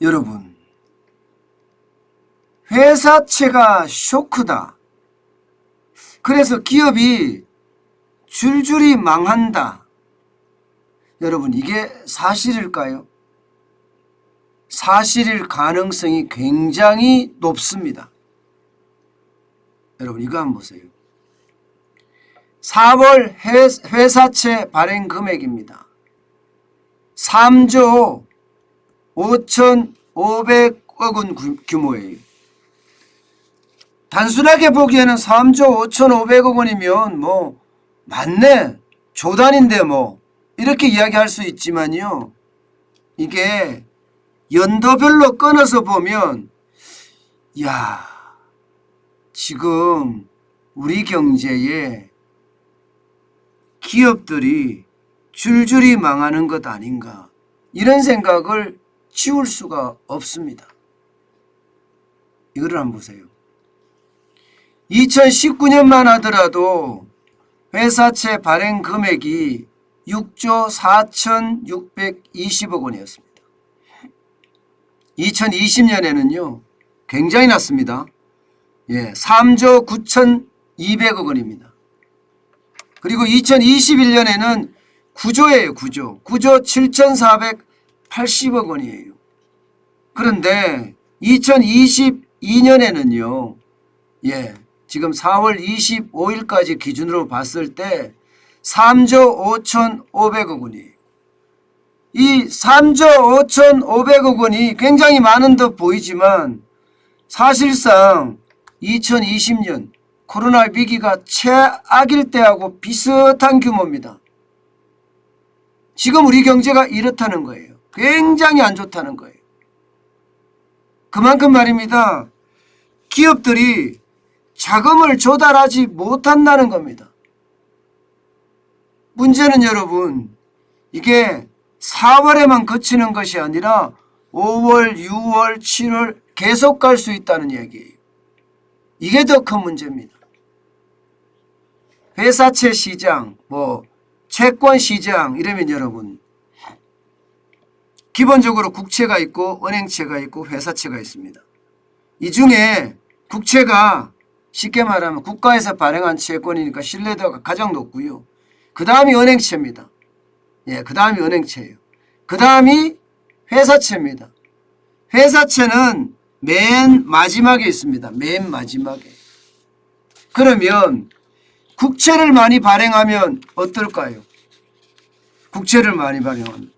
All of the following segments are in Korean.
여러분, 회사채가 쇼크다. 그래서 기업이 줄줄이 망한다. 여러분, 이게 사실일까요? 사실일 가능성이 굉장히 높습니다. 여러분, 이거 한번 보세요. 4월 회사채 발행 금액입니다. 3조 5,500억 원 규모예요. 단순하게 보기에는 3조 5,500억 원이면 뭐 맞네, 조단인데 뭐 이렇게 이야기할 수 있지만요, 이게 연도별로 끊어서 보면 야, 지금 우리 경제에 기업들이 줄줄이 망하는 것 아닌가, 이런 생각을 지울 수가 없습니다. 이거를 한번 보세요. 2019년만 하더라도 회사채 발행 금액이 6조 4,620억 원이었습니다. 2020년에는요 굉장히 낮습니다. 3조 9,200억 원입니다. 그리고 2021년에는 9조예요. 9조 7,480억 원이에요. 그런데 2022년에는요 지금 4월 25일까지 기준으로 봤을 때 3조 5,500억 원이에요. 이 3조 5,500억 원이 굉장히 많은 듯 보이지만 사실상 2020년 코로나 위기가 최악일 때하고 비슷한 규모입니다. 지금 우리 경제가 이렇다는 거예요. 굉장히 안 좋다는 거예요. 그만큼 말입니다, 기업들이 자금을 조달하지 못한다는 겁니다. 문제는 여러분, 이게 4월에만 그치는 것이 아니라 5월, 6월, 7월 계속 갈 수 있다는 이야기예요. 이게 더 큰 문제입니다. 회사채 시장, 채권 시장 이러면 여러분, 기본적으로 국채가 있고 은행채가 있고 회사채가 있습니다. 이 중에 국채가 쉽게 말하면 국가에서 발행한 채권이니까 신뢰도가 가장 높고요. 그 다음이 은행채입니다. 그 다음이 은행채예요. 그 다음이 회사채입니다. 회사채는 맨 마지막에 있습니다. 맨 마지막에. 그러면 국채를 많이 발행하면 어떨까요? 국채를 많이 발행하면.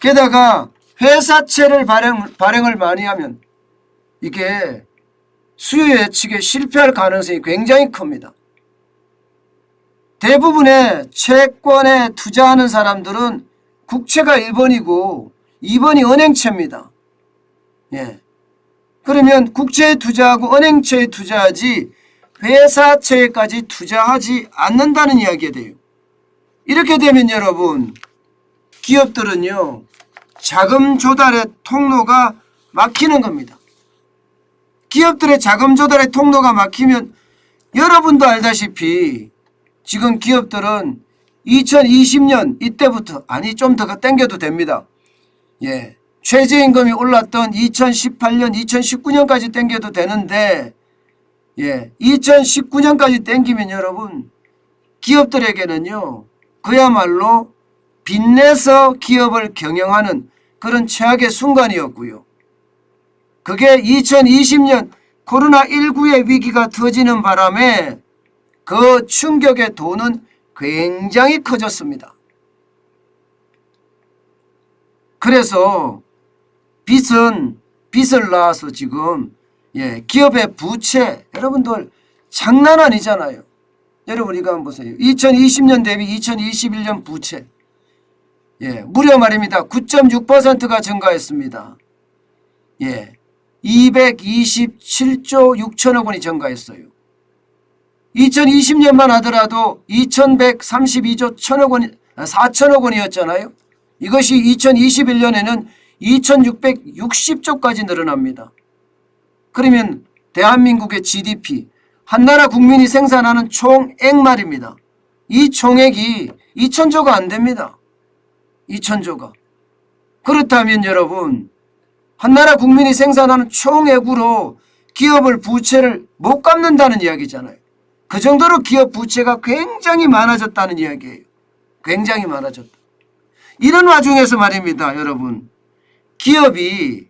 게다가 회사채를 발행을 많이 하면 이게 수요 예측에 실패할 가능성이 굉장히 큽니다. 대부분의 채권에 투자하는 사람들은 국채가 1번이고 2번이 은행채입니다. 그러면 국채에 투자하고 은행채에 투자하지 회사채까지 투자하지 않는다는 이야기가 돼요. 이렇게 되면 여러분, 기업들은요 자금 조달의 통로가 막히는 겁니다. 기업들의 자금 조달의 통로가 막히면 여러분도 알다시피 지금 기업들은 2020년 이때부터, 아니 좀 더 땡겨도 됩니다. 최저임금이 올랐던 2018년, 2019년까지 땡겨도 되는데 2019년까지 땡기면 여러분, 기업들에게는요 그야말로 빚내서 기업을 경영하는 그런 최악의 순간이었고요. 그게 2020년 코로나19의 위기가 터지는 바람에 그 충격의 도는 굉장히 커졌습니다. 그래서 빚을 낳아서 지금 기업의 부채, 여러분들 장난 아니잖아요. 여러분 이거 한번 보세요. 2020년 대비 2021년 부채 무려 말입니다 9.6%가 증가했습니다. 227조 6천억 원이 증가했어요. 2020년만 하더라도 2132조 4천억 원이었잖아요. 이것이 2021년에는 2660조까지 늘어납니다. 그러면 대한민국의 GDP, 한나라 국민이 생산하는 총액 말입니다. 이 총액이 2천조가 안 됩니다. 2천조가. 그렇다면 여러분, 한나라 국민이 생산하는 총액으로 기업을 부채를 못 갚는다는 이야기잖아요. 그 정도로 기업 부채가 굉장히 많아졌다는 이야기예요. 굉장히 많아졌다. 이런 와중에서 말입니다. 여러분, 기업이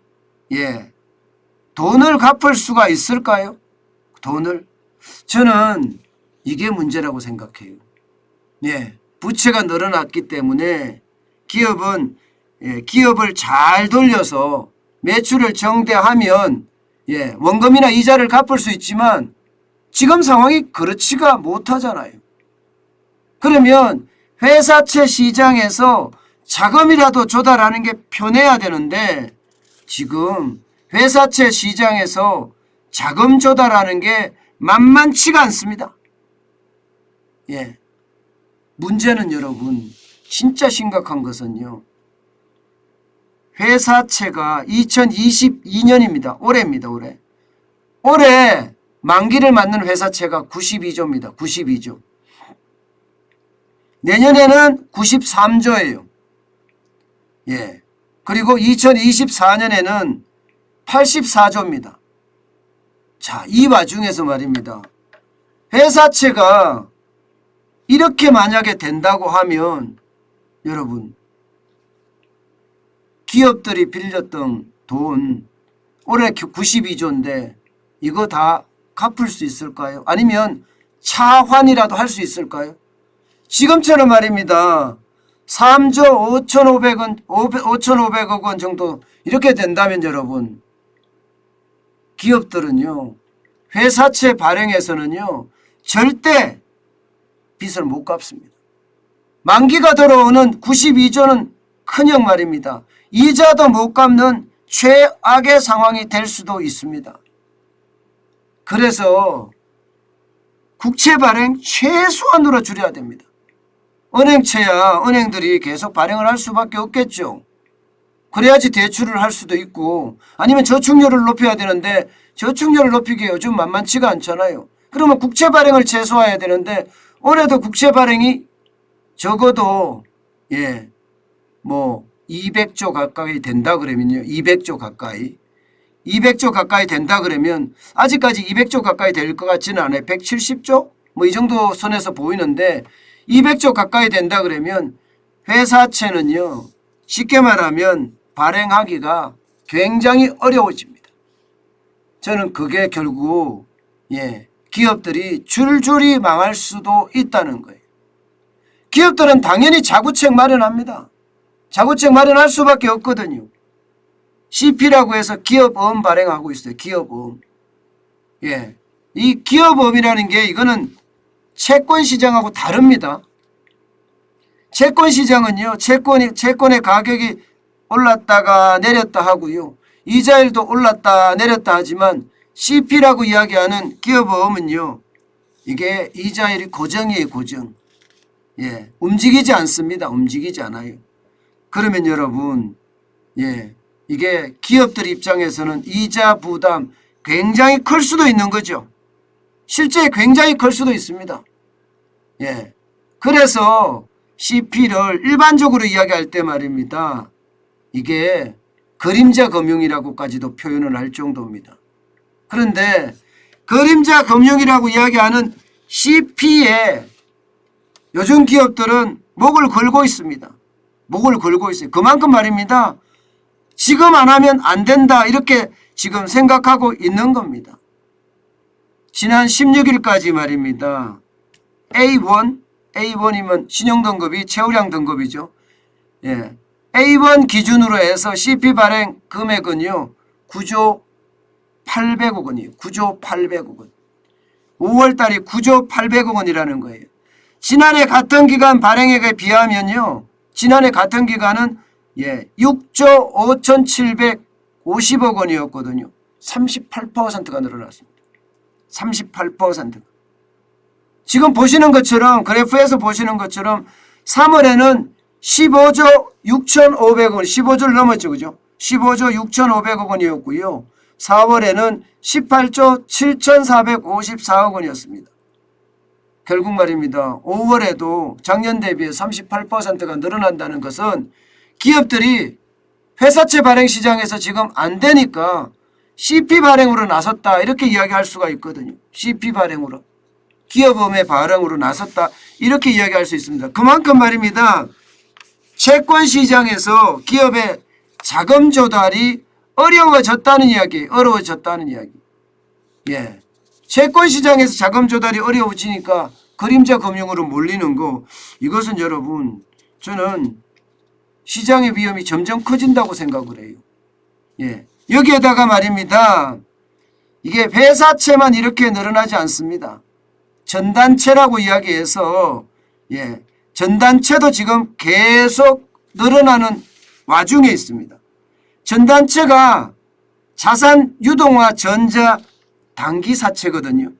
돈을 갚을 수가 있을까요? 돈을? 저는 이게 문제라고 생각해요. 부채가 늘어났기 때문에 기업은 기업을 잘 돌려서 매출을 정대하면 원금이나 이자를 갚을 수 있지만 지금 상황이 그렇지가 못하잖아요. 그러면 회사채 시장에서 자금이라도 조달하는 게 편해야 되는데 지금 회사채 시장에서 자금 조달하는 게 만만치가 않습니다. 문제는 여러분 진짜 심각한 것은요. 회사채가 2022년입니다. 올해입니다. 올해 만기를 맞는 회사채가 92조입니다. 92조. 내년에는 93조예요. 그리고 2024년에는 84조입니다. 자, 이 와중에서 말입니다. 회사채가 이렇게 만약에 된다고 하면 여러분 기업들이 빌렸던 돈 올해 92조인데 이거 다 갚을 수 있을까요? 아니면 차환이라도 할 수 있을까요? 지금처럼 말입니다. 3조 5,500억 원 정도 이렇게 된다면 여러분 기업들은요. 회사채 발행에서는요. 절대 빚을 못 갚습니다. 만기가 들어오는 92조는 큰형 말입니다. 이자도 못 갚는 최악의 상황이 될 수도 있습니다. 그래서 국채 발행 최소한으로 줄여야 됩니다. 은행채야 은행들이 계속 발행을 할 수밖에 없겠죠. 그래야지 대출을 할 수도 있고 아니면 저축률을 높여야 되는데 저축률을 높이기 요즘 만만치가 않잖아요. 그러면 국채 발행을 최소화해야 되는데 올해도 국채 발행이 적어도 200조 가까이 된다 그러면요. 200조 가까이 된다 그러면 아직까지 200조 가까이 될 것 같지는 않아요. 170조? 이 정도 선에서 보이는데 200조 가까이 된다 그러면 회사채는요. 쉽게 말하면 발행하기가 굉장히 어려워집니다. 저는 그게 결국 기업들이 줄줄이 망할 수도 있다는 거예요. 기업들은 당연히 자구책 마련합니다. 자구책 마련할 수밖에 없거든요. CP라고 해서 기업어음 발행하고 있어요. 기업어음. 이 기업어음이라는 게 이거는 채권시장하고 다릅니다. 채권시장은요. 채권의 가격이 올랐다가 내렸다 하고요. 이자율도 올랐다 내렸다 하지만 CP라고 이야기하는 기업어음은요. 이게 이자율이 고정이에요. 고정. 움직이지 않습니다. 움직이지 않아요. 그러면 여러분 이게 기업들 입장에서는 이자 부담 굉장히 클 수도 있는 거죠. 실제 굉장히 클 수도 있습니다. 그래서 CP를 일반적으로 이야기할 때 말입니다. 이게 그림자 금융이라고까지도 표현을 할 정도입니다. 그런데 그림자 금융이라고 이야기하는 CP에 요즘 기업들은 목을 걸고 있습니다. 목을 걸고 있어요. 그만큼 말입니다. 지금 안 하면 안 된다 이렇게 지금 생각하고 있는 겁니다. 지난 16일까지 말입니다. A1이면 신용등급이 최우량 등급이죠. A1 기준으로 해서 CP 발행 금액은요. 9조 800억 원이에요. 9조 800억 원. 5월달이 9조 800억 원이라는 거예요. 지난해 같은 기간 발행액에 비하면요. 지난해 같은 기간은 6조 5,750억 원이었거든요. 38%가 늘어났습니다. 38%가. 지금 보시는 것처럼 그래프에서 보시는 것처럼 3월에는 15조 6,500억 원, 15조를 넘었죠. 그죠? 15조 6,500억 원이었고요. 4월에는 18조 7,454억 원이었습니다. 결국 말입니다. 5월에도 작년 대비해 38%가 늘어난다는 것은 기업들이 회사채 발행 시장에서 지금 안 되니까 CP 발행으로 나섰다 이렇게 이야기할 수가 있거든요. CP 발행으로. 기업음의 발행으로 나섰다 이렇게 이야기할 수 있습니다. 그만큼 말입니다. 채권 시장에서 기업의 자금 조달이 어려워졌다는 이야기, 어려워졌다는 이야기. 예. 채권 시장에서 자금 조달이 어려워지니까 그림자 금융으로 몰리는 거, 이것은 여러분 저는 시장의 위험이 점점 커진다고 생각을 해요. 예. 여기에다가 말입니다. 이게 회사채만 이렇게 늘어나지 않습니다. 전단체라고 이야기해서 예. 전단체도 지금 계속 늘어나는 와중에 있습니다. 전단체가 자산 유동화 전자 단기 사채거든요.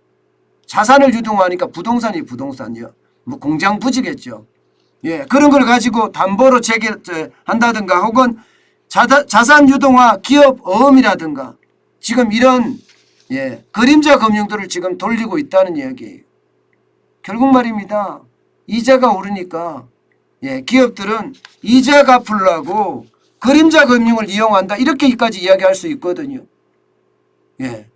자산을 유동화하니까 부동산이 부동산이요. 뭐 공장 부지겠죠. 예, 그런 걸 가지고 담보로 제기한다든가 혹은 자산 유동화 기업 어음이라든가 지금 이런 예, 그림자 금융들을 지금 돌리고 있다는 이야기예요. 결국 말입니다. 이자가 오르니까 예, 기업들은 이자 갚으려고 그림자 금융을 이용한다 이렇게까지 이야기할 수 있거든요. 예,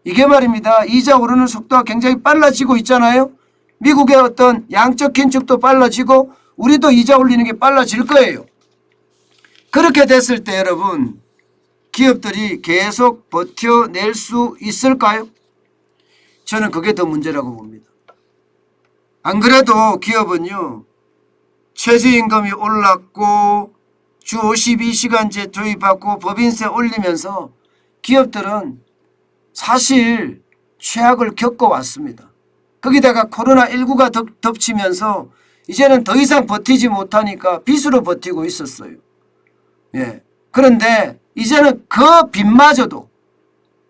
이게 말입니다. 이자 오르는 속도가 굉장히 빨라지고 있잖아요. 미국의 어떤 양적 긴축도 빨라지고 우리도 이자 올리는 게 빨라질 거예요. 그렇게 됐을 때 여러분 기업들이 계속 버텨낼 수 있을까요? 저는 그게 더 문제라고 봅니다. 안 그래도 기업은요. 최저임금이 올랐고 주 52시간제 도입받고 법인세 올리면서 기업들은 사실 최악을 겪어왔습니다. 거기다가 코로나19가 덮치면서 이제는 더 이상 버티지 못하니까 빚으로 버티고 있었어요. 예. 그런데 이제는 그 빚마저도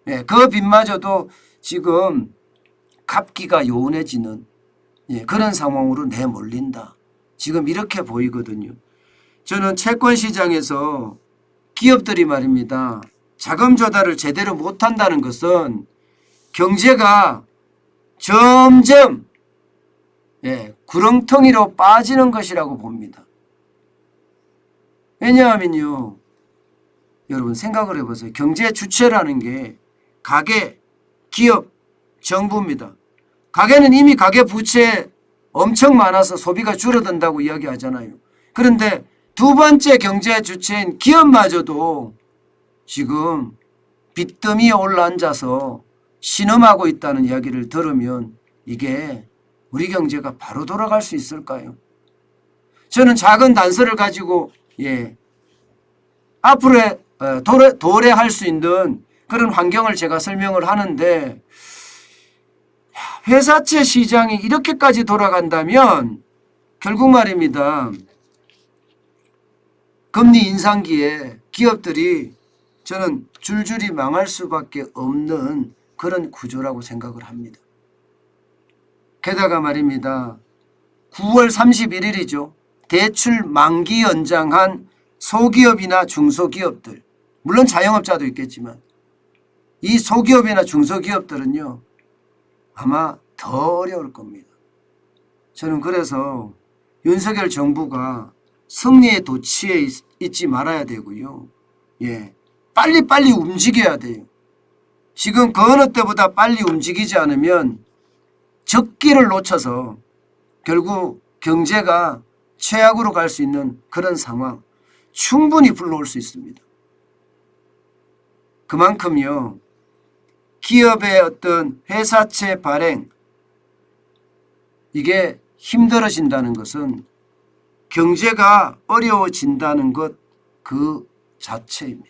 예, 그 빚마저도 지금 갚기가 요원해지는 예, 그런 상황으로 내몰린다. 지금 이렇게 보이거든요. 저는 채권 시장에서 기업들이 말입니다. 자금 조달을 제대로 못한다는 것은 경제가 점점 예, 구렁텅이로 빠지는 것이라고 봅니다. 왜냐하면요. 여러분 생각을 해보세요. 경제 주체라는 게 가계, 기업, 정부입니다. 가계는 이미 가계 부채 엄청 많아서 소비가 줄어든다고 이야기하잖아요. 그런데 두 번째 경제 주체인 기업마저도 지금 빚더미에 올라앉아서 신음하고 있다는 이야기를 들으면 이게 우리 경제가 바로 돌아갈 수 있을까요? 저는 작은 단서를 가지고 예, 앞으로 도래할 수 있는 그런 환경을 제가 설명을 하는데 회사채 시장이 이렇게까지 돌아간다면 결국 말입니다. 금리 인상기에 기업들이 저는 줄줄이 망할 수밖에 없는 그런 구조라고 생각을 합니다. 게다가 말입니다. 9월 31일이죠. 대출 만기 연장한 소기업이나 중소기업들, 물론 자영업자도 있겠지만 이 소기업이나 중소기업들은요. 아마 더 어려울 겁니다. 저는 그래서 윤석열 정부가 승리의 도취에 있지 말아야 되고요. 예, 빨리빨리 움직여야 돼요. 지금 그 어느 때보다 빨리 움직이지 않으면 적기를 놓쳐서 결국 경제가 최악으로 갈 수 있는 그런 상황 충분히 불러올 수 있습니다. 그만큼요. 기업의 어떤 회사채 발행 이게 힘들어진다는 것은 경제가 어려워진다는 것 그 자체입니다.